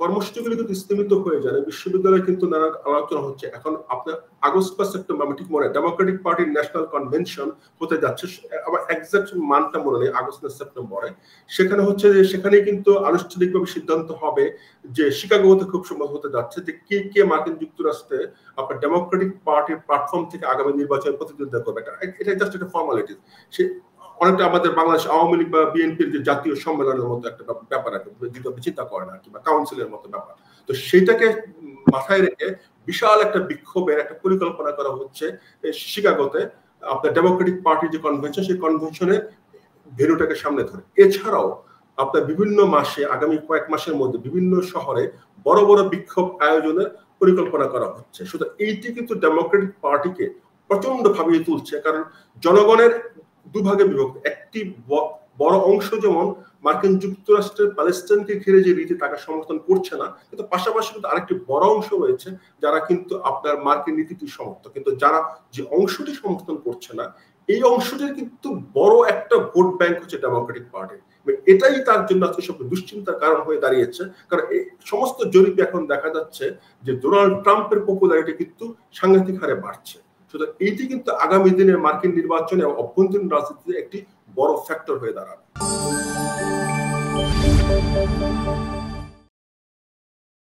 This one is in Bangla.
কর্মসূচিগুলি কিন্তু স্থগিত হয়ে যায়। বিশ্ববিদ্যালয়ে কিন্তু নানা আলোচনা হচ্ছে। এখন আপনার আগস্ট বা সেপ্টেম্বর, আমি ঠিক মনে হয়, ডেমোক্রেটিক পার্টির ন্যাশনাল কনভেনশন হতে যাচ্ছে। আমার এক্সাক্ট মানটা মনে নেই, আগস্ট না সেপ্টেম্বরে। সেখানে হচ্ছে যে সেখানেই কিন্তু আনুষ্ঠানিকভাবে সিদ্ধান্ত হবে যে শিকাগোতে খুব সম্ভব হতে যাচ্ছে যে কে কে মার্কিন যুক্তরাষ্ট্রে আপনার ডেমোক্রেটিক পার্টির প্ল্যাটফর্ম থেকে আগামী নির্বাচনে প্রতিদ্বন্দ্বিতা করবে। এটা জাস্ট একটা ফর্মালিটি। সে অনেকটা আমাদের বাংলাদেশ আওয়ামী লীগ বা বিএনপির যে জাতীয় সম্মেলনের মতো একটা ব্যাপার আছে, যেটা চিন্তা করে না, কিংবা কাউন্সিলের মতো ব্যাপার। তো সেটাকে মাথায় রেখে বিশাল একটা বিক্ষোভের একটা পরিকল্পনা করা হচ্ছে শিকাগোতে আপনার ডেমোক্রেটিক পার্টির যে কনভেনশন, সেই কনভেনশনের ভেন্যুটাকে সামনে ধরে। এছাড়াও আপনার বিভিন্ন মাসে, আগামী কয়েক মাসের মধ্যে বিভিন্ন শহরে বড় বড় বিক্ষোভ আয়োজনের পরিকল্পনা করা হচ্ছে। সুতরাং এইটি কিন্তু ডেমোক্রেটিক পার্টিকে প্রচন্ড ভাবিয়ে তুলছে, কারণ জনগণের দুভাগে বিভক্ত। একটি বড় অংশ যেমন মার্কিন যুক্তরাষ্ট্রের প্যালেস্টাইনকে ঘিরে যে রীতি তাকে সমর্থন করছে না, কিন্তু পাশাপাশি কিন্তু আরেকটি বড় অংশ রয়েছে যারা কিন্তু আপনার মার্কিন নীতিটি সমর্থক। কিন্তু যারা যে অংশটি সমর্থন করছে না, এই অংশটির কিন্তু বড় একটা ভোট ব্যাংক হচ্ছে ডেমোক্রেটিক পার্টি। এটাই তার জন্য আজকে সব দুশ্চিন্তার কারণ হয়ে দাঁড়িয়েছে। কারণ এই সমস্ত জরিপে এখন দেখা যাচ্ছে যে ডোনাল্ড ট্রাম্পের পপুলারিটি কিন্তু সাংঘাতিক হারে বাড়ছে। সুতরাং এইটি কিন্তু আগামী দিনের মার্কিন নির্বাচনে এবং অভ্যন্তরীণ রাজনীতিতে একটি বড় ফ্যাক্টর হয়ে দাঁড়াবে।